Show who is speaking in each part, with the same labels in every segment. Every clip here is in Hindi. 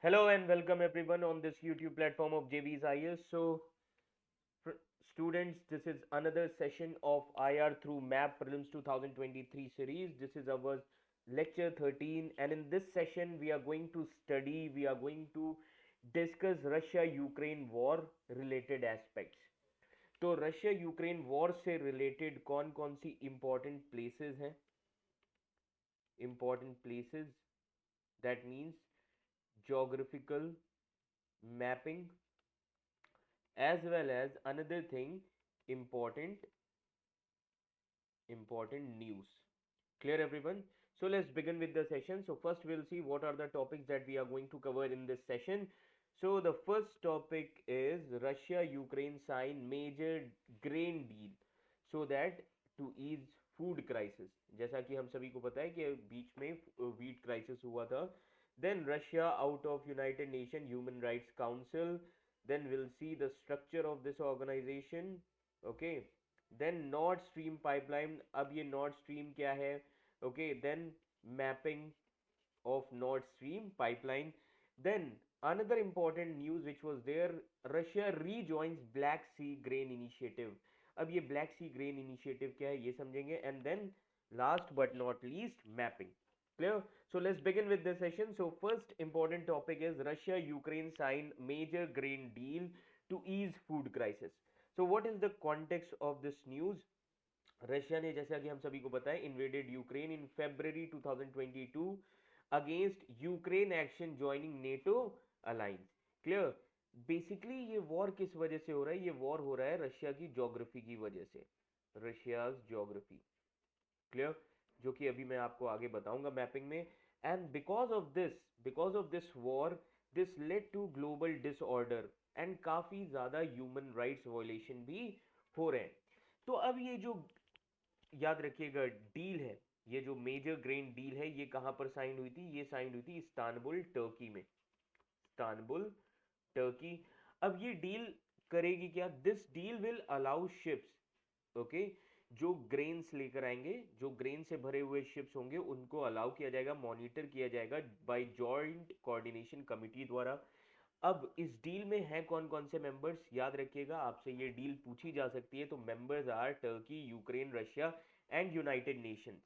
Speaker 1: Hello and welcome everyone on this YouTube platform of JV's IS. Fr- Students, this is another session of IR through MAP Prelims 2023 series. This is our lecture 13, and in this session, we are going to discuss Russia-Ukraine war related aspects. तो रशिया यूक्रेन वॉर से रिलेटेड कौन कौन सी important places that means geographical mapping as well as another thing, important important news. Clear everyone? So let's begin with the session. So first we'll see what are the topics that we are going to cover in this session. So the first topic is Russia Ukraine sign major grain deal so that to ease food crisis. जैसा कि हम सभी को पता है कि बीच में wheat crisis हुआ था. Then Russia out of United Nations Human Rights Council. Then we'll see the structure of this organization. Okay. Then Nord Stream pipeline. अब ये Nord Stream क्या है? Okay. Then mapping of Nord Stream pipeline. Then another important news which was there, Russia rejoins Black Sea Grain Initiative. अब ये Black Sea Grain Initiative क्या है ये समझेंगे, and then last but not least mapping. Clear? So let's begin with this session. So first important topic is Russia Ukraine sign major grain deal to ease food crisis. So what is the context of this news? Russia ने, जैसा कि हम सभी को पता है, इन्वेडेड यूक्रेन इन February 2022 against Ukraine action joining NATO alliance. Clear? Basically ये वॉर किस वजह से हो रहा है? ये वॉर हो रहा है रशिया की ज्योग्राफी की वजह से. Russia's geography. क्लियर? जो कि अभी मैं आपको आगे बताऊंगा मैपिंग में. And because of this war this led to global disorder and काफी ज्यादा ह्यूमन राइट्स वायलेशन भी हो रहे हैं. तो अब ये जो, याद रखिएगा, डील है, ये जो मेजर ग्रेन डील है, ये कहां पर साइन हुई थी? ये साइन हुई थी इस्तांबुल टर्की में. Istanbul Turkey. अब ये डील करेगी क्या? This deal will allow ships, okay, जो ग्रेन्स लेकर आएंगे, जो ग्रेन से भरे हुए शिप्स होंगे, उनको अलाउ किया जाएगा, मॉनिटर किया जाएगा बाय जॉइंट कोऑर्डिनेशन कमिटी द्वारा. अब इस डील में है कौन कौन से मेंबर्स? याद रखिएगा, आपसे ये डील पूछी जा सकती है. तो members are Turkey, Ukraine, Russia and United Nations,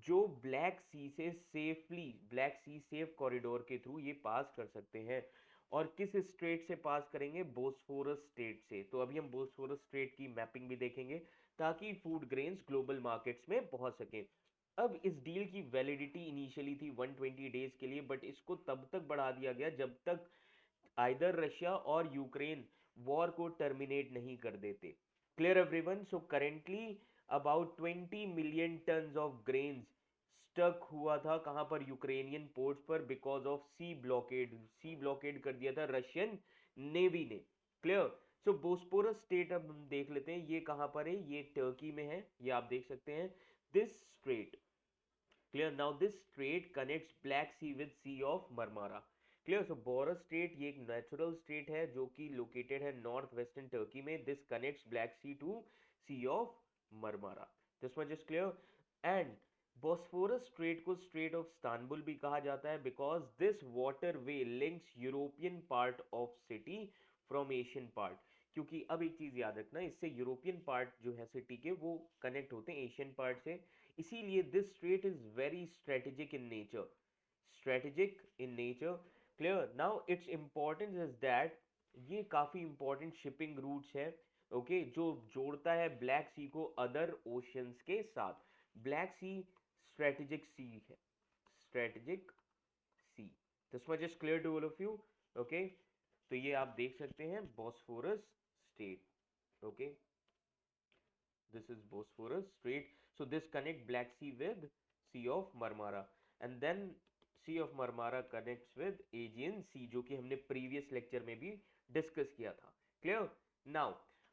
Speaker 1: जो ब्लैक सी से safely, black sea safe corridor के थ्रू ये पास कर सकते हैं. और किस स्ट्रेट से पास करेंगे? बोस्फोरस स्ट्रेट से. तो अभी हम बोस्फोरस स्ट्रेट की मैपिंग भी देखेंगे ताकि फूड ग्रेन्स ग्लोबल मार्केट्स में पहुंच सके. अब इस डील की वैलिडिटी इनिशियली थी 120 डेज के लिए, बट इसको तब तक बढ़ा दिया गया जब तक आइदर रशिया और यूक्रेन वॉर को टर्मिनेट नहीं कर देते. Clear everyone? So currently about 20 million tons of grains stuck हुआ था कहां पर? यूक्रेनियन पोर्ट्स पर, because of sea blockade. Sea blockade कर दिया था रशियन नेवी ने. क्लियर? सो बोस्पोरस स्टेट अब हम देख लेते हैं, ये कहां पर है? ये टर्की में है, ये आप देख सकते हैं. This strait, clear? Now this strait connects black sea with sea of Marmara. Clear? So Bosporus strait ये एक नेचुरल स्ट्रेट है जो कि लोकेटेड है नॉर्थ वेस्टर्न टर्की में. This connects black sea to sea of Marmara. This much is clear. And Bosphorus strait को स्ट्रेट ऑफ इस्तांबुल भी कहा जाता है, because this waterway links European part of city from Asian part. क्योंकि अब एक चीज याद रखना, इससे यूरोपियन पार्ट जो है सिटी के, वो कनेक्ट होते हैं एशियन पार्ट से. इसीलिए this straight is very strategic in nature. Strategic in nature. Clear? Now its importance is that ये काफी इंपॉर्टेंट शिपिंग रूट्स है, ओके, जो जोड़ता है ब्लैक सी को अदर ओशंस के साथ. ब्लैक सी स्ट्रेटेजिक सी है, strategic sea. This much is clear to all of you? Okay. तो ये आप देख सकते हैं Bosphorus strait. Okay, this is Bosphorus Strait. So this connect Black Sea with Sea of Marmara, and then Sea of Marmara connects with Aegean Sea, जो कि हमने previous lecture में भी discuss किया था. Clear? Now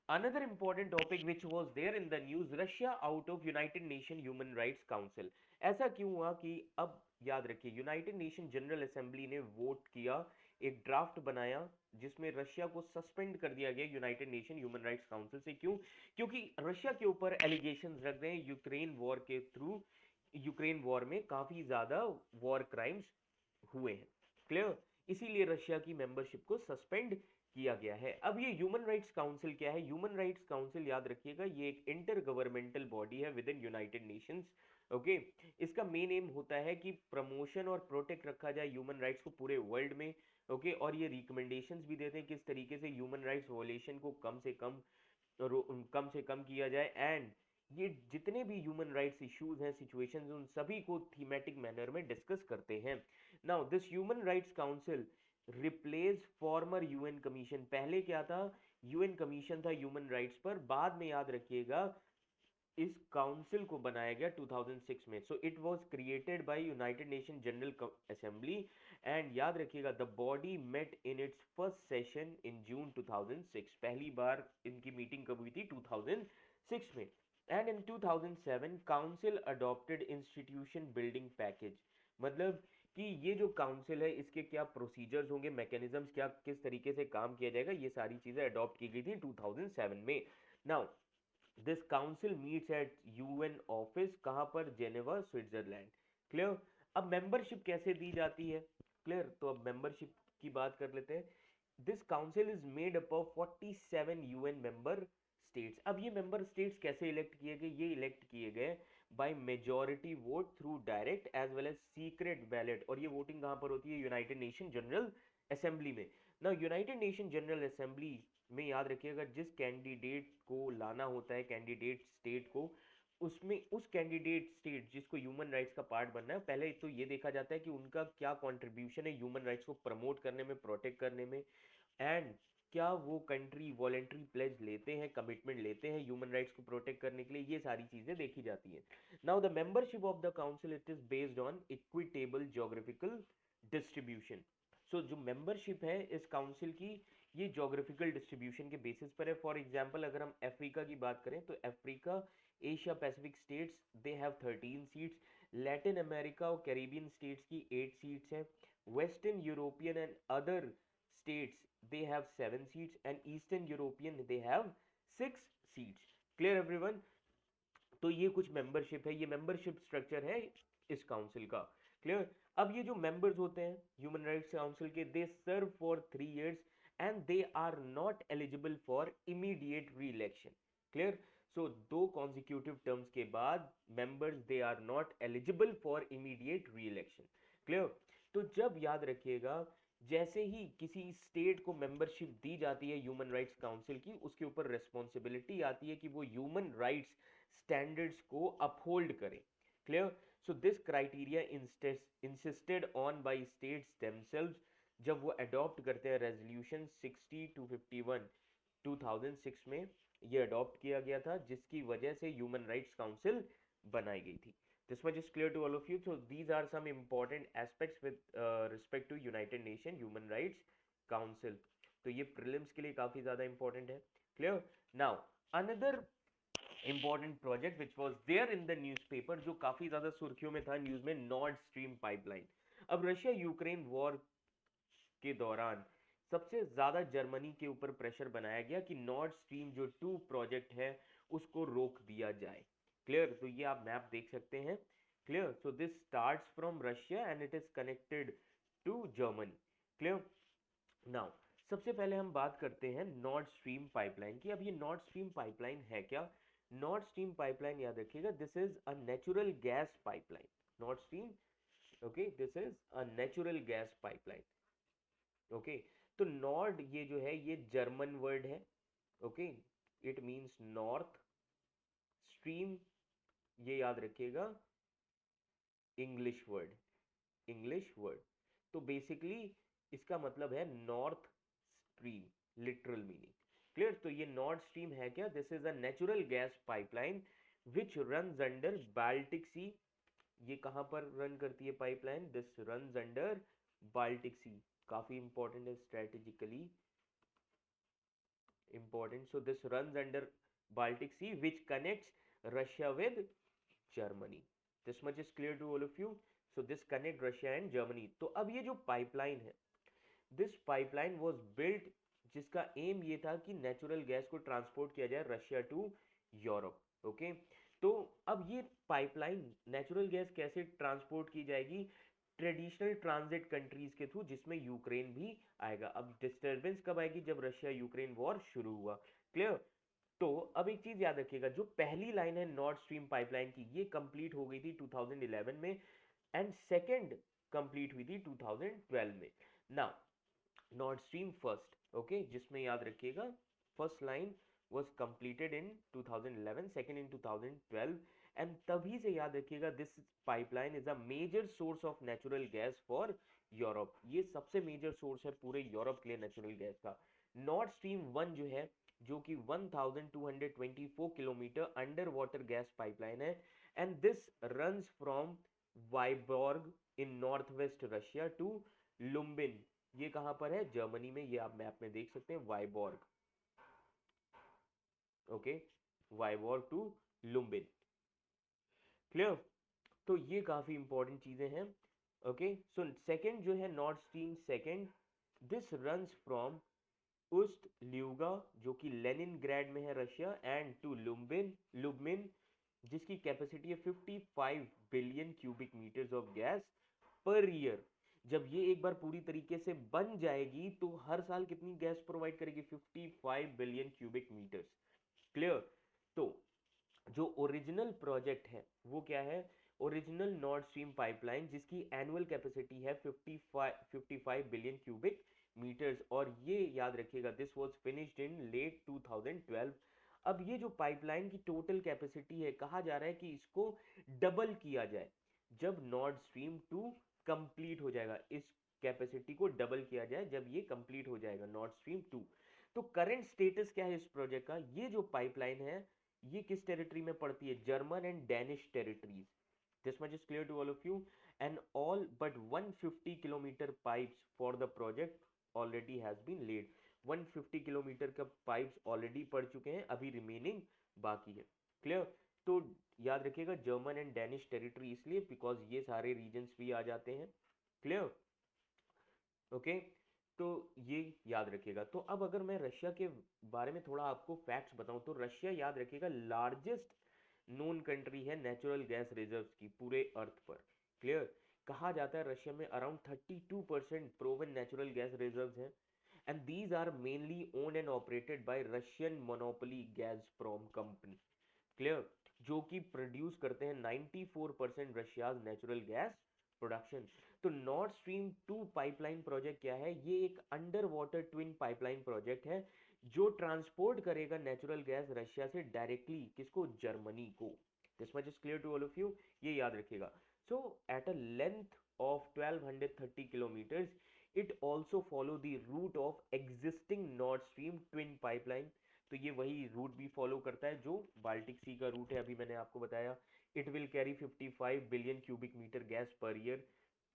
Speaker 1: another important topic which was there in the news, Russia out of United Nations Human Rights Council. ऐसा क्यों हुआ कि अब याद रखिए, यूनाइटेड नेशन जनरल असेंबली ने वोट किया, एक ड्राफ्ट बनाया जिसमें रशिया को सस्पेंड कर दिया गया United nation human rights council से. क्यों? क्योंकि रशिया के ऊपर एलिगेशन रख रहे हैं यूक्रेन वॉर के थ्रू. यूक्रेन वॉर में काफी ज्यादा वॉर क्राइम्स हुए हैं. क्लियर? इसीलिए रशिया की मेंबरशिप को सस्पेंड किया गया है। अब ये ह्यूमन राइट्स काउंसिल क्या है? ह्यूमन राइट्स काउंसिल याद रखिएगा ये एक इंटर गवर्नमेंटल बॉडी है with in United Nations. Okay, इसका मेन एम होता है कि प्रमोशन और प्रोटेक्ट रखा जाए ह्यूमन राइट्स को पूरे वर्ल्ड में। ओके, और ये रिकमेंडेशंस भी देते हैं किस तरीके से ह्यूमन राइट्स वॉयलेशन को कम से कम किया जाए। एंड ये जितने भी ह्यूमन राइट्स इश्यूज हैं, सिचुएशंस, उन सभी को थीमेटिक मैनर में डिस्कस करते हैं। Now this human rights council replace farmer UN commission. पहले क्या था? यूएन कमीशन था ह्यूमन राइट्स पर, बाद में याद रखिएगा इस काउंसिल को बनाया गया 2006 में। So it was created by United Nation General Assembly and याद रखिएगा the body met in its first session in June 2006। पहली बार इनकी मीटिंग कब हुई थी? 2006 में। And in 2007 council adopted institution building package. मतलब कि ये जो काउंसिल है इसके क्या प्रोसीजर्स होंगे, मैकेनिज्म्स क्या, किस तरीके से काम किया जाएगा, ये सारी चीजें अडॉप्ट की गई थी 2007 में। Now this council meets eight UN office, कहां पर? Geneva, Switzerland. क्लियर? अब मेंबरशिप कैसे दी जाती है? क्लियर? तो अब मेंबरशिप की बात कर लेते हैं। This council is made up of 47 UN member states. अब ये मेंबर स्टेट्स कैसे इलेक्ट किए गए? ये इलेक्ट किए गए by majority vote through direct as well as secret ballot. और ये वोटिंग कहां पर होती है? यूनाइटेड नेशन जनरल असेंबली में। ना यूनाइटेड नेशन जनरल असेंबली में याद रखिएगा जिस कैंडिडेट को लाना होता है, कैंडिडेट स्टेट को, उसमें उस कैंडिडेट स्टेट जिसको ह्यूमन राइट्स का पार्ट बनना है, पहले तो ये देखा जाता है कि उनका क्या कंट्रीब्यूशन है ह्यूमन राइट्स को प्रमोट करने में, प्रोटेक्ट करने में। एंड क्या वो कंट्री वॉलेंट्री प्लेज लेते हैं, कमिटमेंट लेते हैं ह्यूमन राइट्स को प्रोटेक्ट करने के लिए, ये सारी चीजें देखी जाती हैं। Now the membership of the council it is based on equitable geographical distribution. So जो मेंबरशिप है इस काउंसिल की, ये ज्योग्राफिकल डिस्ट्रीब्यूशन के बेसिस पर है। फॉर एग्जांपल अगर हम अफ्रीका की बात करें तो Africa, Asia Pacific states they have 13 seats. Latin America और कैरिबियन स्टेट्स की 8 सीट्स हैं। Western European and other states they have 7 seats and eastern european they have 6 seats. Clear everyone? तो ये कुछ मेंबरशिप है, ये मेंबरशिप स्ट्रक्चर है इस काउंसिल का। क्लियर? अब ये जो मेंबर्स होते हैं ह्यूमन राइट्स काउंसिल के, they serve for 3 years and they are not eligible for immediate reelection. Clear? So 2 consecutive terms के बाद members they are not eligible for immediate reelection. Clear? तो जब याद रखिएगा जैसे ही किसी स्टेट को मेंबरशिप दी जाती है ह्यूमन राइट्स काउंसिल की, उसके ऊपर रिस्पॉन्सिबिलिटी आती है कि वो ह्यूमन राइट्स स्टैंडर्ड्स को अपहोल्ड करें। Clear? So this criteria insisted on by states themselves जब वो अडॉप्ट करते हैं रेजोल्यूशन 60-51 2006 में, ये अडॉप्ट किया गया था जिसकी वजह से ह्यूमन राइट्स काउंसिल बनाई गई थी। This much is clear to all of you. So these are some important aspects with respect to United Nation Human Rights Council. तो ये prelims के लिए काफी ज्यादा important है। Clear? Now another important project which was there in the newspaper, जो काफी ज्यादा सुर्खियों में था न्यूज में, नॉर्ड स्ट्रीम पाइपलाइन। अब रशिया यूक्रेन वॉर के दौरान सबसे ज्यादा जर्मनी के ऊपर प्रेशर बनाया गया कि नॉर्ड स्ट्रीम जो 2 प्रोजेक्ट है उसको रोक दिया जाए। क्लियर? तो ये आप मैप देख सकते हैं। Clear? So this starts from Russia and it is connected to Germany. Clear? Now सबसे पहले हम बात करते हैं नॉर्ड स्ट्रीम पाइपलाइन की। अब ये नॉर्ड स्ट्रीम पाइपलाइन है क्या? नॉर्ड स्ट्रीम पाइपलाइन याद रखिएगा this is a natural gas pipeline. Nord Stream, okay, this is a natural gas pipeline. Okay, तो नॉर्ड ये जो है ये जर्मन वर्ड है। Okay, it means north. Stream ये याद रखिएगा इंग्लिश वर्ड, इंग्लिश वर्ड। तो बेसिकली इसका मतलब है north stream, literal meaning. Clear? तो ये नॉर्थ स्ट्रीम है क्या? This is a natural gas pipeline which runs under Baltic Sea. ये कहां पर रन करती है pipeline? This runs under Baltic Sea. काफी इंपॉर्टेंट है, strategically important. So this runs under Baltic Sea which connects Russia with Germany. This much is clear to all of you. So this connect Russia and Germany. तो अब ये जो पाइपलाइन है, this pipeline was built जिसका एम ये था कि नेचुरल गैस को ट्रांसपोर्ट किया जाए रशिया टू यूरोप। ओके, तो अब ये पाइपलाइन नेचुरल गैस कैसे ट्रांसपोर्ट की जाएगी? ट्रेडिशनल ट्रांजिट कंट्रीज के थ्रू, जिसमें यूक्रेन भी आएगा। अब डिस्टरबेंस कब आएगी? जब रशिया यूक्रेन वॉर शुरू हुआ। क्लियर? तो अब एक चीज याद रखिएगा, जो पहली लाइन है नॉर्थ स्ट्रीम पाइपलाइन की, ये कंप्लीट हो गई थी 2011 में, एंड सेकंड कंप्लीट हुई थी 2012 में। Now north stream first, okay, जिसमें याद रखिएगा first line was completed in 2011, second in 2012, and तभी से याद रखिएगा this pipeline is a major source of natural gas for Europe। ये सबसे मेजर सोर्स है पूरे यूरोप के लिए नेचुरल गैस का। नॉर्थ स्ट्रीम 1 जो है, जो कि 1224 kilometre under water gas pipeline है, and this runs from Vyborg in north west Russia to Lubmin. ये कहां पर है? जर्मनी में। ये आप मैप में देख सकते हैं, वाइबॉर्ग, ओके, वाइवॉर टू लुम्बिन। क्लियर? तो ये काफी इंपॉर्टेंट चीजें हैं। ओके, सो सेकंड जो है north Stream second, this runs from Ust Luga, जो कि लेनिनग्राड में है Russia, and to Lubmin Lubmin, जिसकी कैपेसिटी है 55 billion cubic metres of gas per year. जब ये एक बार पूरी तरीके से बन जाएगी तो हर साल कितनी गैस प्रोवाइड करेगी? 55 बिलियन क्यूबिक मीटर्स। क्लियर? तो जो ओरिजिनल प्रोजेक्ट है वो क्या है? ओरिजिनल नॉर्थ स्ट्रीम पाइपलाइन, जिसकी एनुअल कैपेसिटी है 55 बिलियन क्यूबिक मीटर्स, और ये याद रखिएगा this was finished in late 2012। अब ये जो पाइपलाइन की टोटल कैपेसिटी है, कहा जा रहा है कि इसको डबल किया जाए जब नॉर्थ स्ट्रीम 2 कंप्लीट हो जाएगा। इस कैपेसिटी को डबल किया जाए जब ये कंप्लीट हो जाएगा नॉर्थ स्ट्रीम 2। तो करंट स्टेटस क्या है इस प्रोजेक्ट का? ये जो पाइपलाइन है ये किस टेरिटरी में पड़ती है? German and Danish territories. This much is clear to all of you, and all but 150 kilometre pipes for the project already has been laid. 150 kilometre का पाइप्स ऑलरेडी पड़ चुके हैं, अभी रिमेनिंग बाकी है। क्लियर? तो याद रखिएगा जर्मन एंड डेनिश टेरिटरी इसलिए बिकॉज ये सारे रीजन्स भी आ जाते हैं। क्लियर? ओके, तो ये याद रखिएगा। तो अब अगर मैं रशिया के बारे में थोड़ा आपको फैक्ट्स बताऊं, तो रशिया याद रखिएगा लार्जेस्ट नोन कंट्री है नेचुरल गैस रिजर्व्स की पूरे अर्थ पर। क्लियर? कहा जाता है रशिया में around 32% proven natural gas reserves हैं, and these are mainly owned and operated by Russian monopoly Gazprom company. Clear? जो कि प्रोड्यूस करते हैं 94% रशियाज नेचुरल गैस प्रोडक्शन। तो नॉर्थ स्ट्रीम 2 पाइपलाइन प्रोजेक्ट क्या है? ये एक under water twin pipeline project है जो ट्रांसपोर्ट करेगा नेचुरल गैस रशिया से डायरेक्टली किसको? जर्मनी को। This much is clear to all of you, ये याद रखिएगा। So at a length of 1230 kilometres, it also follow the route of existing North Stream twin pipeline. तो ये वही रूट भी फॉलो करता है जो बाल्टिक सी का रूट है, अभी मैंने आपको बताया। It will carry 55 billion cubic metre gas per year.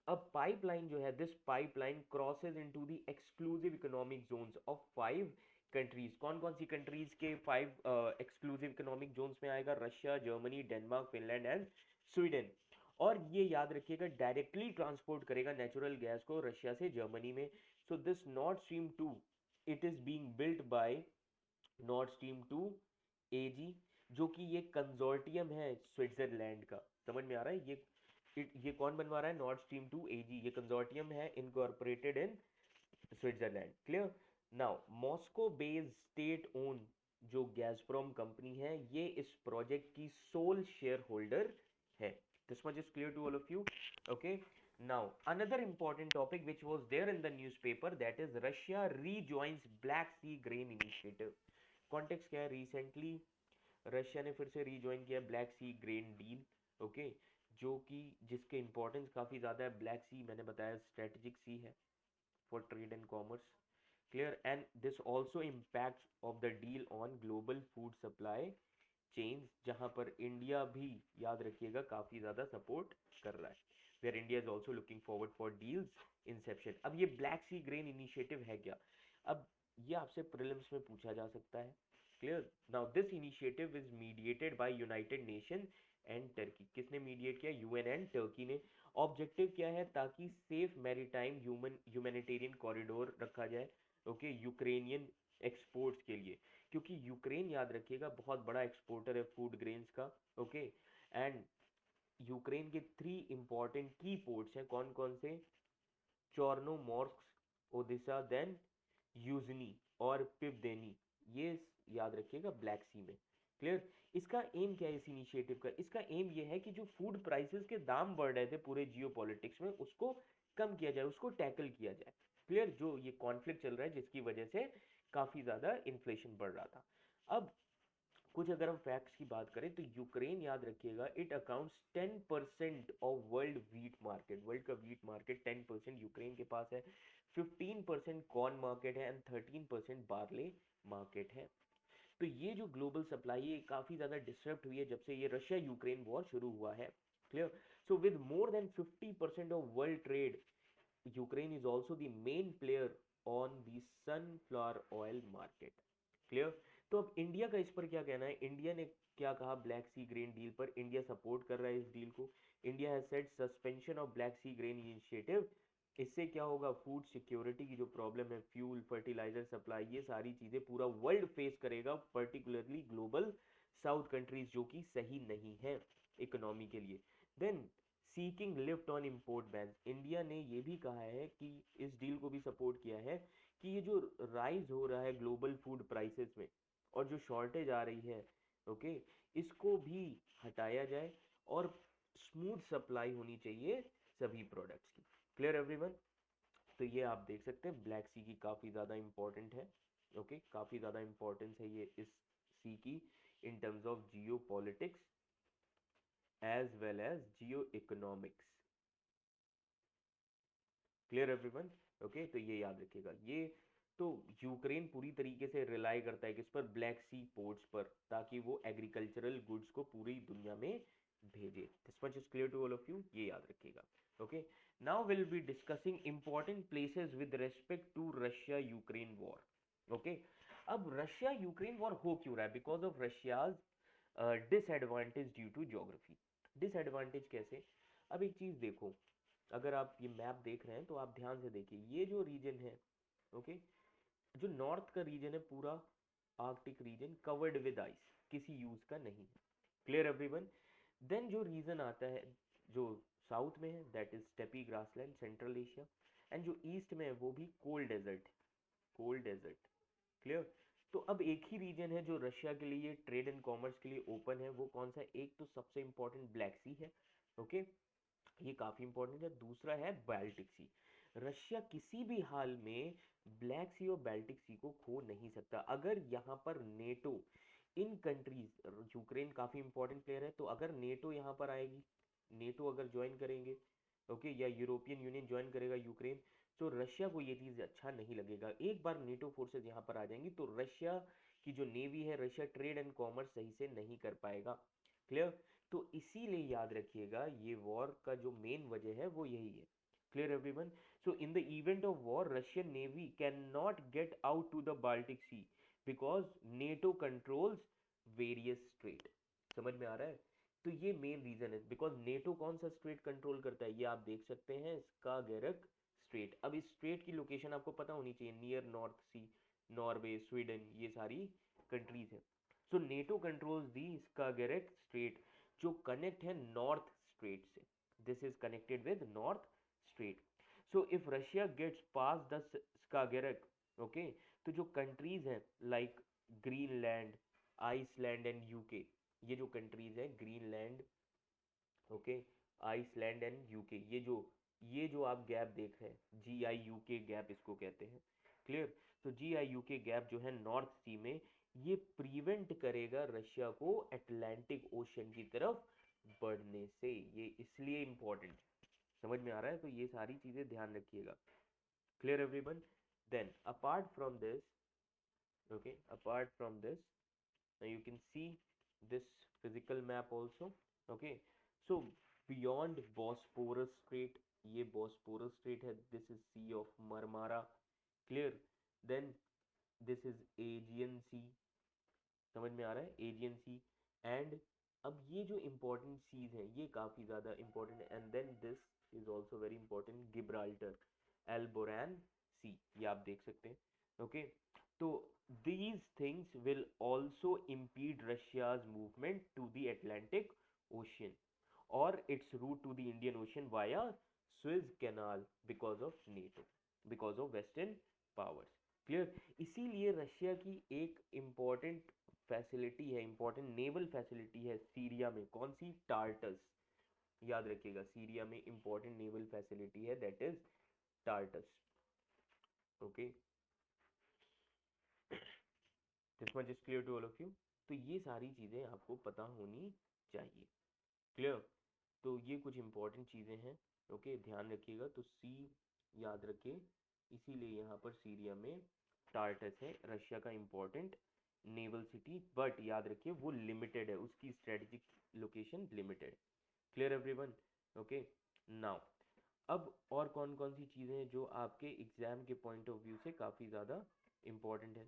Speaker 1: अब पाइपलाइन जो है, this pipeline crosses into the exclusive economic zones of 5 countries. कौन कौन सी कंट्रीज के 5 एक्सक्लूसिव इकोनॉमिक जोन्स में आएगा? Russia, Germany, Denmark, Finland and Sweden. और ये याद रखिएगा डायरेक्टली ट्रांसपोर्ट करेगा नेचुरल गैस को रशिया से जर्मनी में। So this north Stream 2 it is being built by north Stream 2 एजी, जो कि ये कंजोर्टियम है स्विट्जरलैंड का। समझ में आ रहा है? ये कौन बनवा रहा है? नॉर्थ स्ट्रीम 2 एजी, ये कंजोर्टियम है incorporated in Switzerland. Clear? Now Moscow based state own जो गैज़प्रोम कंपनी है, ये इस प्रोजेक्ट की सोल शेयर होल्डर है। This much is clear to all of you. Okay, now another important topic which was there in the newspaper, that is Russia rejoins Black Sea Grain Initiative। Context क्या है? रिसेंटली रशिया ने फिर से रीजॉइन किया black sea grain deal, okay, जो कि जिसके इंपॉर्टेंस काफ़ी ज़्यादा है। ब्लैक सी मैंने बताया स्ट्रेटेजिक सी है for trade and commerce. Clear? And this also impact of the deal on global food supply chains, जहां पर इंडिया भी याद रखिएगा काफ़ी ज़्यादा सपोर्ट कर रहा है, where India is also looking forward for deals inception. अब ये ब्लैक सी ग्रेन इनिशिएटिव है क्या? अब ये आपसे प्रीलिम्स में पूछा जा सकता है। Clear? Now this initiative is mediated by United nation and Turkey. किसने मीडिएट किया? यूएन एंड टर्की ने। ऑब्जेक्टिव क्या है? ताकि सेफ मैरीटाइम ह्यूमैनिटेरियन कॉरिडोर रखा जाए, ओके, यूक्रेनियन एक्सपोर्ट्स के लिए, क्योंकि यूक्रेन याद रखिएगा बहुत बड़ा एक्सपोर्टर है फूड ग्रेन्स का, ओके, एंड यूक्रेन के 3 इंपॉर्टेंट की पोर्ट्स हैं, कौन कौन से? चोर्नोमोर्स्क, ओडिशा, देन यूजनी और पिवदेनी, ये याद रखिएगा, ब्लैक सी में। क्लियर? इसका एम क्या है इस इनिशिएटिव का? इसका एम ये है कि जो फूड प्राइसेस के दाम बढ़ रहे थे पूरे जियो पॉलिटिक्स में, उसको कम किया जाए, उसको टैकल किया जाए। क्लियर? जो ये कॉन्फ्लिक्ट चल रहा है जिसकी वजह से काफी ज्यादा इन्फ्लेशन बढ़ रहा था। अब कुछ अगर हम फैक्ट्स की बात करें तो यूक्रेन, याद रखिएगा, it accounts 10% of world wheat market. World का व्हीट मार्केट 10% यूक्रेन के पास है। 15% कॉर्न मार्केट है एंड 13% बार्ले मार्केट है। तो ये जो ग्लोबल सप्लाई है काफी ज्यादा डिस्टर्ब हुई है जब से ये रशिया यूक्रेन वॉर शुरू हुआ है। Clear? So with more than 50% of world trade, Ukraine is also the main player on the sunflower oil market. Clear? तो अब इंडिया का इस पर क्या कहना है? इंडिया ने क्या कहा ब्लैक सी ग्रेन डील पर? इंडिया सपोर्ट कर रहा है इस डील को। India has said suspension of black sea grain initiative. इससे क्या होगा? फूड सिक्योरिटी की जो प्रॉब्लम है, फ्यूल, फर्टिलाइजर सप्लाई, ये सारी चीजें पूरा वर्ल्ड फेस करेगा, पर्टिकुलरली ग्लोबल साउथ कंट्रीज जो कि सही नहीं है इकोनॉमी के लिए। Then seeking lift on import ban, India ने ये भी कहा है कि इस डील को भी सपोर्ट किया है कि ये जो राइज हो रहा है ग्लोबल फूड प्राइसेस में और जो शॉर्टेज आ रही है, ओके, इसको भी हटाया जाए और स्मूथ सप्लाई होनी चाहिए सभी प्रोडक्ट्स की। Clear everyone? तो ये आप देख सकते हैं ब्लैक सी की काफ़ी ज़्यादा इंपॉर्टेंट है। ओके, काफ़ी ज़्यादा इंपॉर्टेंस है ये इस सी की in terms of geopolitics as well as geoeconomics. Clear everyone? Okay, तो ये याद रखिएगा। ये तो यूक्रेन पूरी तरीके से रिलाई करता है किस पर? ब्लैक सी पोर्ट्स पर, ताकि वो एग्रीकल्चरल गुड्स को पूरी दुनिया में भेजे। This much is clear to all of you, ये याद रखिएगा। Okay, now will be discussing important places with respect to Russia Ukraine war. Okay, अब रशिया यूक्रेन वॉर हो क्यों रहा है? Because of Russia's disadvantage due to geography. Disadvantage कैसे? अब एक चीज देखो, अगर आप ये मैप देख रहे हैं तो आप ध्यान से देखिए, ये जो रीजन है, ओके, जो नॉर्थ का रीजन है पूरा Arctic region covered with ice, किसी यूज का नहीं है। Clear everyone? देन जो रीजन आता है जो साउथ में है, that is steppe grassland, central Asia, and जो ईस्ट में है वो भी cold desert, cold desert. Clear? तो अब एक ही रीजन है जो रशिया के लिए ट्रेड एंड कॉमर्स के लिए ओपन है, वो कौन सा है? एक तो सबसे इंपॉर्टेंट ब्लैक सी है, ओके, ये काफी इंपॉर्टेंट है। दूसरा है बाल्टिक सी। रशिया किसी भी हाल में ब्लैक सी और बाल्टिक सी को खो नहीं सकता। अगर यहाँ पर नेटो, इन कंट्रीज, यूक्रेन काफी इंपॉर्टेंट प्लेयर है, तो अगर नेटो यहाँ पर आएगी, नेटो अगर ज्वाइन करेंगे, ओके, या यूरोपियन यूनियन ज्वाइन करेगा यूक्रेन, तो रशिया को ये चीज अच्छा नहीं लगेगा। एक बार नेटो फोर्सेस यहाँ पर आ जाएंगी तो रशिया की जो नेवी है, रशिया ट्रेड एंड कॉमर्स सही से नहीं कर पाएगा। क्लियर? तो इसीलिए याद रखिएगा ये वॉर का जो मेन वजह है वो यही है। Clear everyone? So in the event of war Russian navy can not get out to the Baltic sea because NATO controls various strait. समझ में आ रहा है? तो ये मेन रीजन है, बिकॉज नेटो कौन सा स्ट्रेट कंट्रोल करता है, ये आप देख सकते हैं, स्कागेरक स्ट्रेट। अब इस स्ट्रेट की लोकेशन आपको पता होनी चाहिए, near North Sea, Norway, Sweden, ये सारी कंट्रीज है। So NATO controls the Skagerrak strait जो कनेक्ट है नॉर्थ स्ट्रेट से। This is connected with north strait. So if Russia gets pass the Skagerrak, okay, तो जो कंट्रीज हैं like Greenland, Iceland and UK, ये जो कंट्रीज हैं Greenland, okay, Iceland and UK, ये जो आप गैप देख रहे हैं, जी आई यू के गैप इसको कहते हैं। क्लियर? तो जी आई यू के गैप जो है नॉर्थ सी में, ये प्रिवेंट करेगा रशिया को अटलांटिक ओशन की तरफ बढ़ने से। ये इसलिए इंपॉर्टेंट है। समझ में आ रहा है? तो ये सारी चीजें ध्यान रखिएगा। Clear everyone? Then apart from this, okay, apart from this, now you can see this physical map also, okay, so beyond Bosporus Strait, ये Bosporus Strait है, this is Sea of Marmara, clear, then this is Aegean Sea, समझ में आ रहा है? Aegean Sea, and अब ये जो important seas हैं ये काफी ज्यादा important है, and then this is also very important, Gibraltar, Alboran Sea, ये आप देख सकते हैं, okay, तो these things will also impede Russia's movement to the Atlantic Ocean, or its route to the Indian Ocean via Suez Canal because of NATO, because of Western powers. Clear? इसीलिए रशिया की एक इम्पॉर्टेंट फैसिलिटी है, इम्पॉर्टेंट नेवल फैसिलिटी है सीरिया में, कौन सी? टार्टस। याद रखिएगा, सीरिया में इम्पॉर्टेंट नेवल फैसिलिटी है, that is Tartus. Okay, this much is clear to all of you. तो ये सारी चीजें आपको पता होनी चाहिए। क्लियर? तो ये कुछ इंपॉर्टेंट चीजें हैं। ओके, ध्यान रखिएगा। तो सी याद रखिए, इसीलिए यहाँ पर सीरिया में टार्टस है, रशिया का इंपॉर्टेंट नेवल सिटी, बट याद रखिए वो लिमिटेड है, उसकी strategic location limited. Clear everyone? Okay, now अब और कौन कौन सी चीज़ें हैं जो आपके एग्जाम के पॉइंट ऑफ व्यू से काफ़ी ज़्यादा इम्पॉर्टेंट है।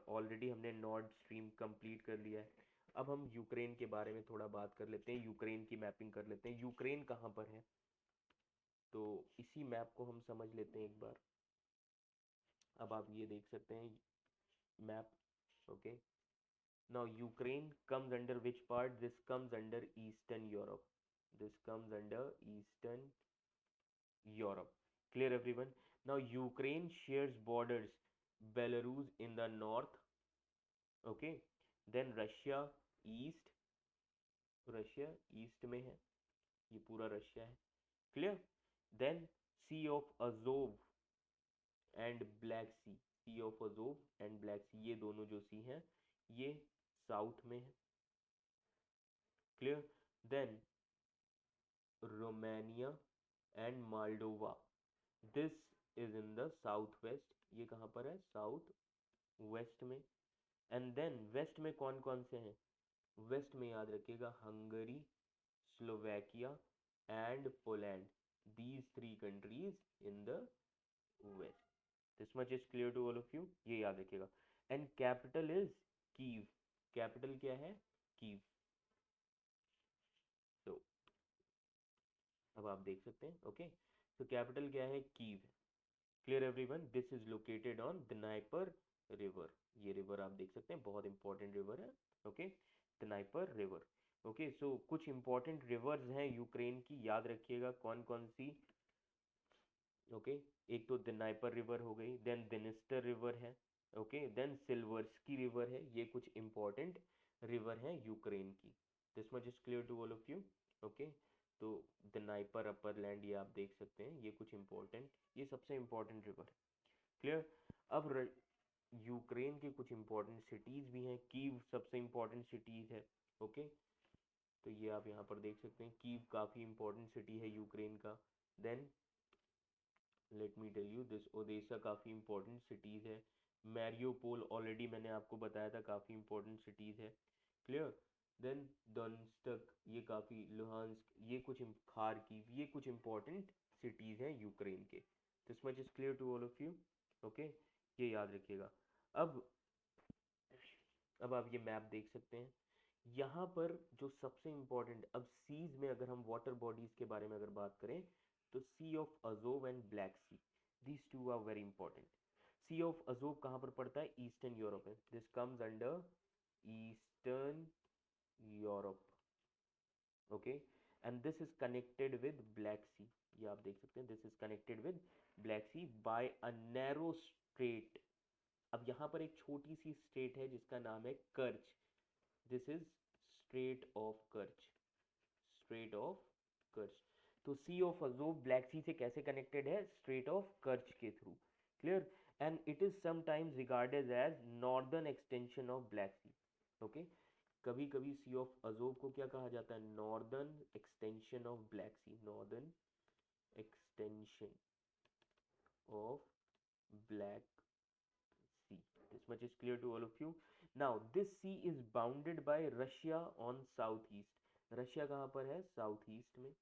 Speaker 1: ऑलरेडी हमने नॉर्थ स्ट्रीम कंप्लीट कर लिया है। अब हम यूक्रेन के बारे में थोड़ा बात कर लेते हैं, यूक्रेन की मैपिंग कर लेते हैं। यूक्रेन कहाँ पर है, तो इसी मैप को हम समझ लेते हैं एक बार। अब आप ये देख सकते हैं map. Okay, now Ukraine comes under which part? This comes under Eastern Europe, this comes under eastern Europe. Clear everyone? Now Ukraine shares borders Belarus in the north, okay? Then Russia east में है, ये पूरा रशिया है। Clear? Then Sea of Azov and Black Sea, Sea of Azov and Black Sea, ये दोनों जो सी हैं ये साउथ में है। Clear? Then Romania and Moldova, this is in the south west, ये कहाँ पर है? साउथ वेस्ट में। एंड देन वेस्ट में कौन कौन से हैं? वेस्ट में याद रखिएगा Hungary, Slovakia and Poland, these three countries in the west. This much is clear to all of you, ये याद रखिएगा। And capital is Kyiv, capital क्या है? कीव। तो अब आप देख सकते हैं। ओके, तो कैपिटल क्या है? Kyiv. Clear everyone? This is located on Dnieper river, ये रिवर आप देख सकते हैं, बहुत इंपॉर्टेंट रिवर है। Okay, Dnieper river. Okay, so कुछ इंपॉर्टेंट रिवर्स हैं यूक्रेन की, याद रखिएगा कौन कौन सी। ओके, एक तो दनाइपर रिवर हो गई, देन दिनिस्टर रिवर है, ओके, देन सिल्वर्स्की रिवर है। ये कुछ इंपॉर्टेंट रिवर हैं यूक्रेन की। This much is clear to all of you. Okay, तो दनाइपर अपर लैंड ये आप देख सकते हैं, ये कुछ इंपॉर्टेंट, ये सबसे इंपॉर्टेंट रिवर है। क्लियर? अब यूक्रेन के कुछ इंपॉर्टेंट सिटीज भी हैं, कीव सबसे इंपॉर्टेंट सिटीज है। ओके, तो ये आप यहाँ पर देख सकते हैं, कीव काफी इंपॉर्टेंट सिटी है यूक्रेन का। Then let me tell you this, Odesa काफी इंपॉर्टेंट सिटीज है। मैरियोपोल ऑलरेडी मैंने आपको बताया था, काफी इंपॉर्टेंट सिटीज है। क्लियर? देन डोनेत्स्क, ये काफी, लुहांस्क, ये कुछ खार्किव, ये कुछ इंपॉर्टेंट सिटीज हैं यूक्रेन के। This much is clear to all of you. Okay, ये याद रखिएगा। अब अब आप ये मैप देख सकते हैं, यहाँ पर जो सबसे इंपॉर्टेंट, अब सीज में अगर हम वाटर बॉडीज के बारे में अगर बात करें, तो sea of Azov and Black Sea, these two are very important. Sea of Azov कहाँ पर पड़ता है? ईस्टर्न यूरोप में, this comes under Eastern Europe. Okay, and this is connected with black Sea, ये आप देख सकते हैं, this is connected with black Sea by a narrow strait. अब यहाँ पर एक छोटी सी स्ट्रेट है जिसका नाम है Kerch, this is strait of Kerch, strait of Kerch. तो सी ऑफ अजोव ब्लैक सी से कैसे कनेक्टेड है? स्ट्रेट ऑफ कर्च के थ्रू। Clear? And it is sometimes regarded as northern extension of black Sea. Okay, कभी कभी सी ऑफ अजोव को क्या कहा जाता है? Northern extension of black sea, northern extension of black sea. This much is clear to all of you. Now this sea is bounded by Russia on southeast. Russia कहाँ पर है? साउथ ईस्ट में,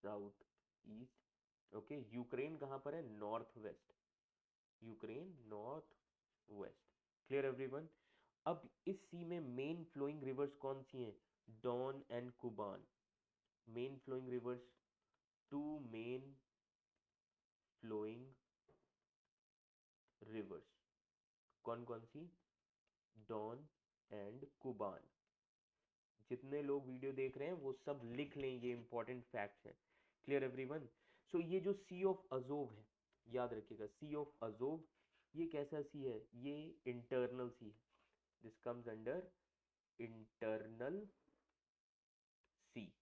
Speaker 1: साउथ ईस्ट। ओके, यूक्रेन कहाँ पर है? North west, Ukraine north west. Clear everyone? अब इस सी में मेन फ्लोइंग रिवर्स कौन सी हैं? Don and Kuban, main flowing rivers, two main flowing rivers, कौन कौन सी? डॉन एंड कुबान, जितने लोग वीडियो देख रहे हैं वो सब लिख लें, ये इंपॉर्टेंट फैक्ट्स हैं। Clear everyone? सो ये जो सी ऑफ अजोव है, याद रखिएगा सी ऑफ अजोव ये कैसा सी है, ये इंटरनल सी है, this comes under internal sea.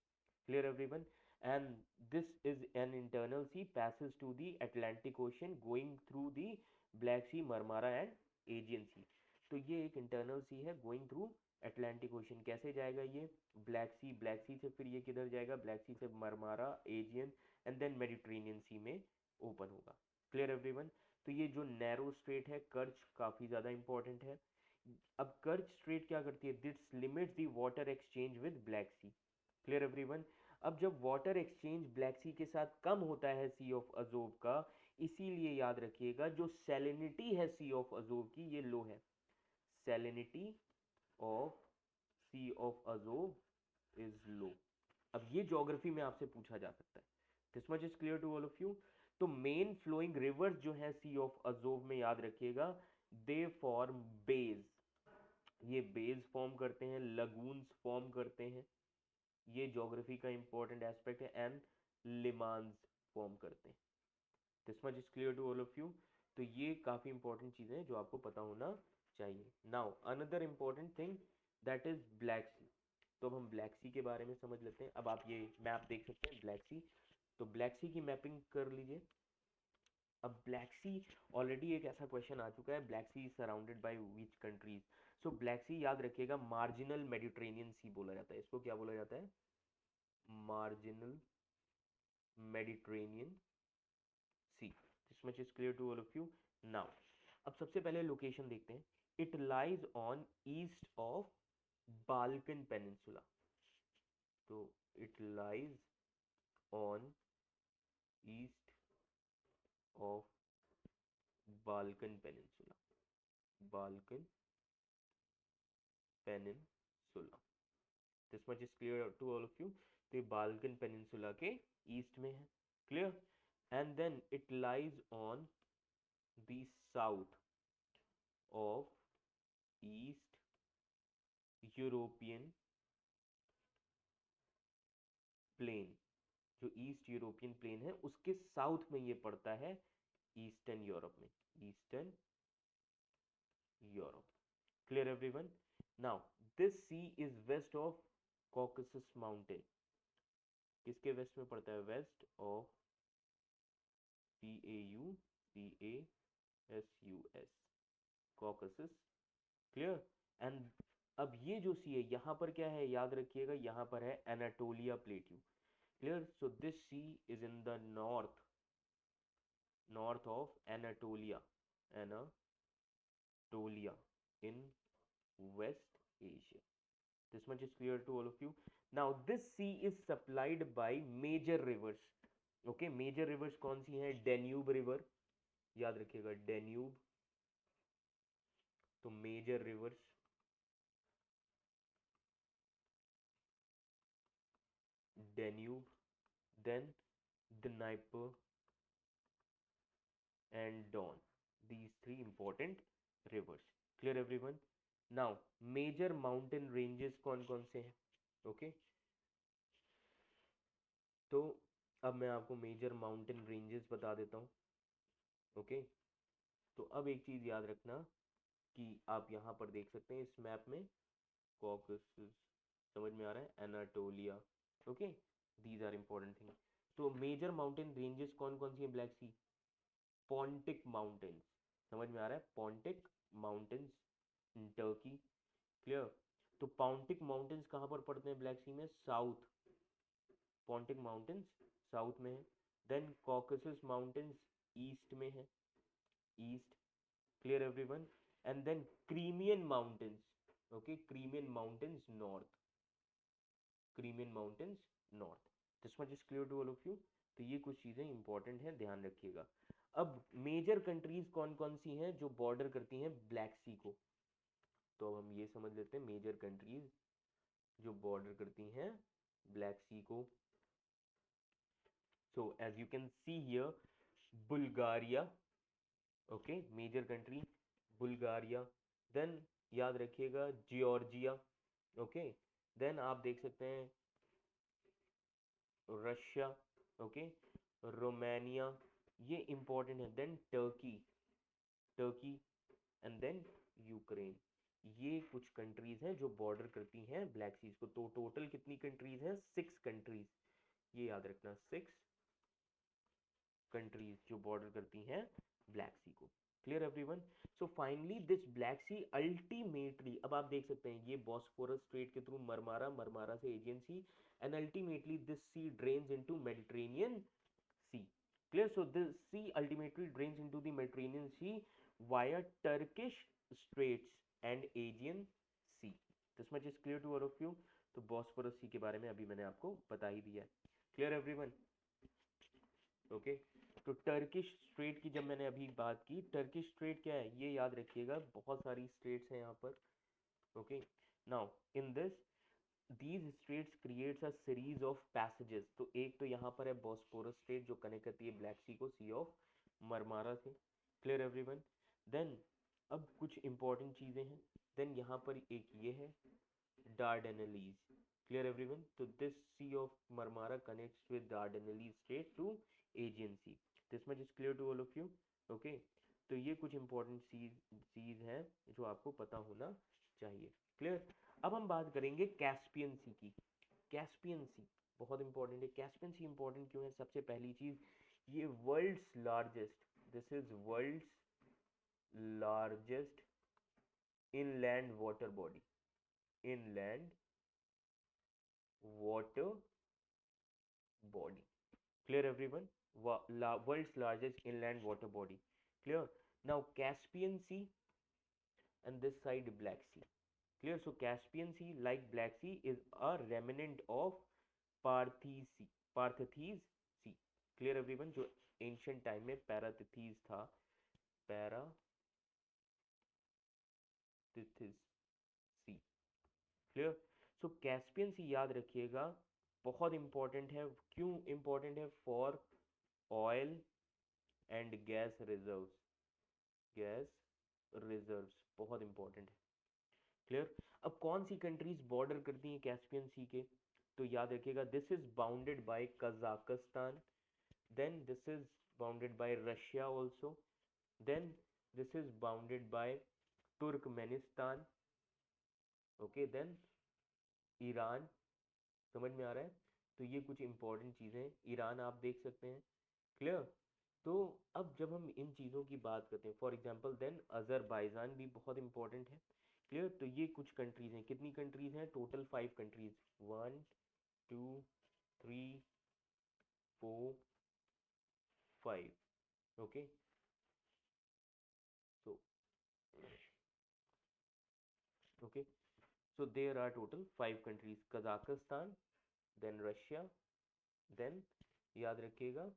Speaker 1: Clear everyone? And this is an internal sea passes to the Atlantic Ocean going through the Black Sea, Marmara and Aegean Sea. तो ये एक इंटरनल सी है गोइंग थ्रू अटलांटिक ओशन। कैसे जाएगा ये? ब्लैक सी, ब्लैक सी से फिर ये किधर जाएगा? ब्लैक सी से Marmara, Aegean and then Mediterranean sea में ओपन होगा। Clear everyone? तो ये जो नैरो स्ट्रेट है कर्च, काफी ज्यादा इंपॉर्टेंट है। अब कर्च स्ट्रेट क्या करती है? This limits the water exchange with black sea. Clear everyone? अब जब वाटर एक्सचेंज ब्लैक सी के साथ कम होता है सी ऑफ अजोव का, इसीलिए याद रखिएगा जो सैलिनिटी है सी ऑफ अजोव की ये लो है। Salinity of sea of Azov is low. अब ये ज्योग्राफी में आपसे पूछा जा सकता है। This much is clear to all of you? तो मेन फ्लोइंग रिवर्स जो है सी ऑफ अजोव में, याद रखिएगा दे फॉर्म बेज, ये बेज फॉर्म करते हैं, लगून्स फॉर्म करते हैं, ये ज्योग्राफी का इंपॉर्टेंट एस्पेक्ट है, एंड लिमान्स फॉर्म करते हैं। This much is clear to all of you? तो ये काफी इंपॉर्टेंट चीजें हैं जो आपको पता होना चाहिए। Now another important thing that is Black Sea. तो अब हम ब्लैक सी के बारे में समझ लेते हैं। अब आप ये मैप देख सकते हैं ब्लैक सी, तो ब्लैक सी की मैपिंग कर लीजिए। अब ब्लैक सी ऑलरेडी एक ऐसा क्वेश्चन आ चुका है, Black Sea is surrounded by which countries? So Black Sea याद रखिएगा मार्जिनल मेडिटेरेनियन सी बोला जाता है, इसको क्या बोला जाता है? Marginal Mediterranean sea. This much is clear to all of you? Now अब सबसे पहले लोकेशन देखते हैं। It lies on east of Balkan peninsula. तो it lies on east of Balkan peninsula, Balkan peninsula. This much is clear to all of you? तो ये बाल्कन पेनिनसुला के ईस्ट में है। Clear? And then it lies on the south of East European plain. जो ईस्ट यूरोपियन प्लेन है उसके साउथ में ये पड़ता है, ईस्टर्न यूरोप में, eastern Europe. Clear everyone? Now this sea is west of Caucasus mountain. किसके वेस्ट में पड़ता है? West of CAUCASUS, Caucasus. Clear? And अब ये जो सी है यहाँ पर क्या है? याद रखिएगा यहाँ पर है Anatolia plateau. Clear? So this sea is in the north, north of Anatolia, Anatolia in west Asia. This much is clear to all of you? Now this sea is supplied by major rivers. Okay, major rivers कौन सी हैं? डेन्यूब रिवर, याद रखिएगा डेन्यूब। तो major rivers, Danube, then Dnieper and Don. These three important rivers. Clear everyone? Now major mountain ranges कौन कौन से हैं? Okay, तो अब मैं आपको मेजर माउंटेन रेंजेस बता देता हूँ। ओके, तो अब एक चीज याद रखना कि आप यहाँ पर देख सकते हैं इस मैप में कॉकसस, समझ में आ रहा है, Anatolia. Okay, these are important thing. तो मेजर माउंटेन रेंजेस कौन कौन सी है ब्लैक सी? पॉन्टिक माउंटेन्स, समझ में आ रहा है, Pontic mountains in Turkey. Clear? तो पॉन्टिक माउंटेन्स कहाँ पर पड़ते हैं ब्लैक सी में? साउथ, पॉन्टिक माउंटेन्स साउथ में है। देन कॉकसस माउंटेन्स ईस्ट में है, east. Clear everyone? And then Crimean mountains, okay, Crimean mountains north, Crimean mountains north. This much is clear to all of you? तो ये कुछ चीजें इंपॉर्टेंट हैं, ध्यान रखिएगा। अब मेजर कंट्रीज कौन कौन सी हैं जो बॉर्डर करती हैं ब्लैक सी को? तो अब हम ये समझ लेते हैं मेजर कंट्रीज जो बॉर्डर करती हैं ब्लैक सी को। So as you can see here Bulgaria, okay, major country Bulgaria. Then याद रखिएगा जॉर्जिया, ओके, देन आप देख सकते हैं रशिया, ओके, रोमानिया, ये इंपॉर्टेंट है। Then Turkey, Turkey, and then Ukraine. ये कुछ कंट्रीज हैं जो बॉर्डर करती हैं ब्लैक सीज को। तो टोटल कितनी कंट्रीज हैं? 6 कंट्रीज, ये याद रखना, 6 कंट्रीज जो बॉर्डर करती हैं ब्लैक सी को। Clear everyone? So finally this black sea ultimately, अब आप देख सकते हैं ये बॉस्फोरस स्ट्रेट के थ्रू मरमारा, मरमारा से Aegean sea, and ultimately this sea drains into Mediterranean sea. Clear? So the sea ultimately drains into the Mediterranean Sea via Turkish Straits and Aegean Sea. This much is clear to all of you. तो बॉस्फोरस सी के बारे में अभी मैंने आपको बता ही दिया है। Clear everyone? ओके, तो टर्किश स्ट्रेट की जब मैंने अभी बात की, टर्किश स्ट्रेट क्या है ये याद रखिएगा, बहुत सारी स्ट्रेट्स हैं यहाँ पर। Okay, now in this these straits creates a series of passages। तो एक तो यहाँ पर है बॉस्फोरस स्ट्रेट जो कनेक्ट करती है ब्लैक सी को सी ऑफ मरमारा से। Clear everyone? देन अब कुछ इंपॉर्टेंट चीजें हैं। देन यहाँ पर एक ये है डार्डेनलीज। Clear everyone? तो this sea of Marmara connects with Dardanelles strait to Aegean sea. This much is clear to all of you? Okay, तो ये कुछ इंपॉर्टेंट चीज है जो आपको पता होना चाहिए। क्लियर? अब हम बात करेंगे कैस्पियन सी की। कैस्पियन सी बहुत इंपॉर्टेंट है। कैस्पियन सी इंपॉर्टेंट क्यों है? सबसे पहली चीज, ये world's largest, this is world's largest inland water body, inland water body. Clear everyone? World's largest inland water body. Clear? Now Caspian sea and this side Black Sea. Clear? So Caspian Sea, like Black Sea, is a remnant of Parthese Sea, Parthethese Sea. Clear everyone? जो ancient time में Paratethys था, Paratethys Sea. Clear? So Caspian Sea याद रखिएगा, बहुत important है। क्यों important है? For oil and gas reserves, gas reserves बहुत important है। क्लियर? अब कौन सी कंट्रीज बॉर्डर करती हैं कैस्पियन सी के? तो याद रखिएगा, this is bounded by Kazakhstan, then this is bounded by Russia also, then this is bounded by Turkmenistan, okay, then Iran. समझ में आ रहा है? तो ये कुछ इंपॉर्टेंट चीजें, ईरान आप देख सकते हैं। क्लियर? तो अब जब हम इन चीज़ों की बात करते हैं, फॉर एग्जांपल देन अजरबैजान भी बहुत इंपॉर्टेंट है। क्लियर? तो ये कुछ कंट्रीज हैं। कितनी कंट्रीज हैं? Total 5 countries, 1 2 3 4 5। Okay, so okay, so there are total 5 countries, Kazakhstan, then Russia, then याद रखिएगा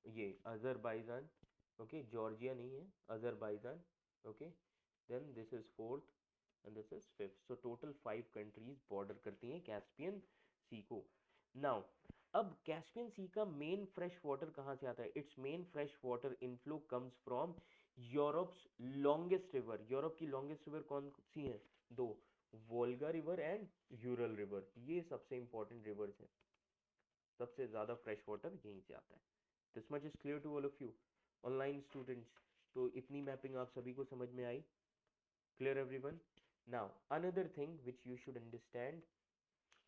Speaker 1: ये अजरबैजान, ओके, जॉर्जिया नहीं है, Azerbaijan, okay, then this is fourth and this is fifth. So total 5 countries border करती हैं कैस्पियन सी को। नाउ अब कैस्पियन सी का मेन फ्रेश वाटर कहाँ से आता है? It's main fresh water inflow comes from Europe's longest river. Europe की लॉन्गेस्ट रिवर कौन सी है? दो, Volga river and Ural river. ये सबसे इंपॉर्टेंट रिवर्स हैं, सबसे ज्यादा फ्रेश वाटर यहीं से आता है। This much is clear to all of you online students? तो इतनी मैपिंग आप सभी को समझ में आई? Clear everyone? Now another thing which you should understand,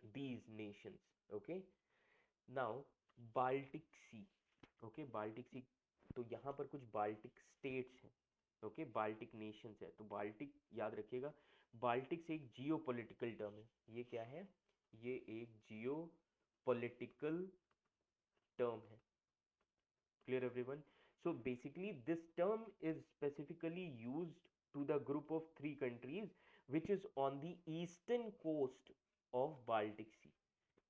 Speaker 1: these nations, okay? Now Baltic Sea, okay, Baltic Sea, तो यहाँ पर कुछ बाल्टिक स्टेट्स हैं, ओके, बाल्टिक नेशंस है। तो बाल्टिक याद रखिएगा, बाल्टिक से एक जियो पॉलिटिकल टर्म है। ये क्या है? ये एक जियो पॉलिटिकल टर्म है। Clear everyone? So basically this term is specifically used to the group of 3 countries which is on the eastern coast of Baltic Sea।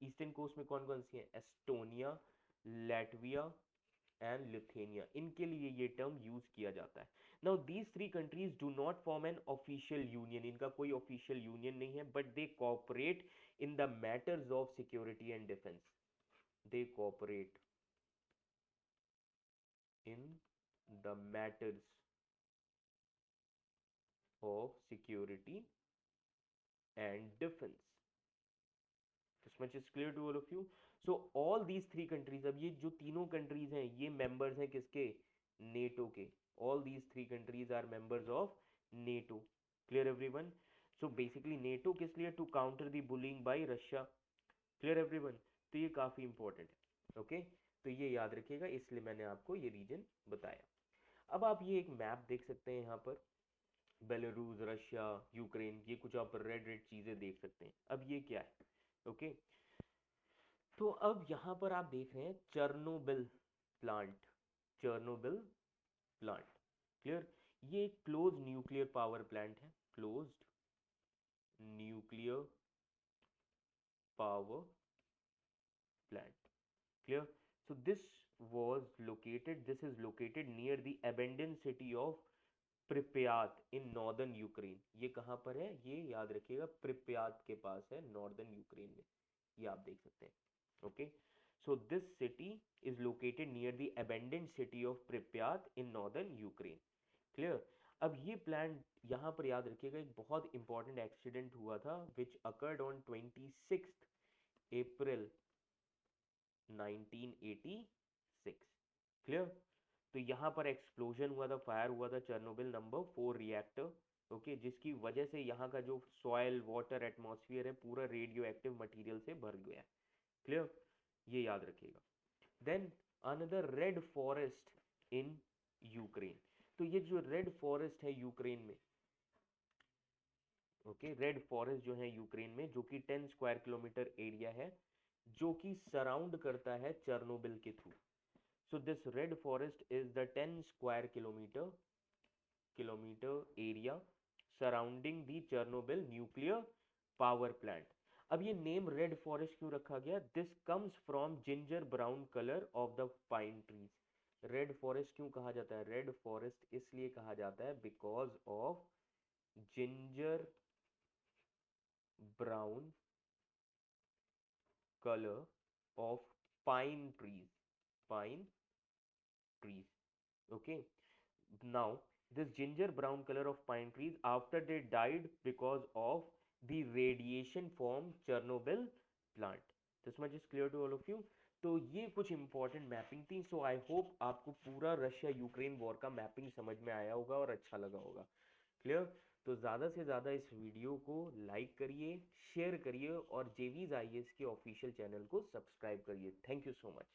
Speaker 1: Eastern coast में कौन कौन सी है? Estonia, Latvia and Lithuania. इनके लिए ये टर्म यूज किया जाता है। Now these 3 countries do not form an official union, इनका कोई ऑफिशियल यूनियन नहीं है, but they cooperate in the matters of security and defence. They cooperate in the matters of security and defense। This much is clear to all of you. So all these three countries, अब ये जो तीनों कंट्रीज हैं ये मेंबर्स हैं किसके, नेटो के. All these three countries are members of NATO. Clear everyone. So basically NATO किस लिए, to counter the bullying by Russia. Clear everyone. तो ये काफी इंपॉर्टेंट है. ओके, तो ये याद रखिएगा, इसलिए मैंने आपको ये रीजन बताया. अब आप ये एक मैप देख सकते हैं यहाँ पर, बेलारूस, रशिया, यूक्रेन, ये कुछ आप रेड रेड चीजें देख सकते हैं. अब ये क्या है. ओके, तो अब यहाँ पर आप देख रहे हैं Chernobyl plant. Chernobyl plant. Clear. ये एक क्लोज न्यूक्लियर पावर प्लांट है. Closed nuclear power plant. Clear? So this is located near the abandoned city of Pripyat in northern Ukraine. ये कहाँ पर है, ये याद रखिएगा, प्रिप्यात के पास है, नॉर्दर्न यूक्रेन में. ये आप देख सकते हैं. Okay, so this city is located near the abandoned city of Pripyat in northern Ukraine. Clear? अब ये प्लांट यहाँ पर याद रखिएगा, एक बहुत इंपॉर्टेंट एक्सीडेंट हुआ था विच अकर्ड ऑन 26 अप्रैल 1986. क्लियर. तो यहाँ पर एक्सप्लोजन हुआ था, फायर हुआ था चेर्नोबिल नंबर 4 रिएक्टर. ओके, जिसकी वजह से यहाँ का जो सॉइल, वाटर, एटमॉस्फेयर है पूरा रेडियो एक्टिव मटीरियल से भर गया है. क्लियर. ये याद रखिएगा. Then another red forest in Ukraine. तो ये जो रेड फॉरेस्ट है यूक्रेन में, ओके, रेड फॉरेस्ट जो है यूक्रेन में, जो कि 10 स्क्वायर किलोमीटर एरिया है, जो कि सराउंड करता है चेर्नोबिल के through. So this red forest is the 10 square kilometre area surrounding the Chernobyl nuclear power plant. अब ये नेम रेड फॉरेस्ट क्यों रखा गया, this comes from ginger brown colour of the pine trees. Red forest क्यों कहा जाता है, रेड फॉरेस्ट इसलिए कहा जाता है because of ginger brown color of pine trees. Pine trees. Okay, now this ginger brown color of pine trees after they died because of the radiation from Chernobyl plant. This much is clear to all of you. तो ये कुछ इंपॉर्टेंट मैपिंग थी. सो आई होप आपको पूरा रशिया यूक्रेन वॉर का मैपिंग समझ में आया होगा और अच्छा लगा होगा. क्लियर. तो ज़्यादा से ज़्यादा इस वीडियो को लाइक करिए, शेयर करिए और जेवीज आईएएस के ऑफिशियल चैनल को सब्सक्राइब करिए. Thank you so much.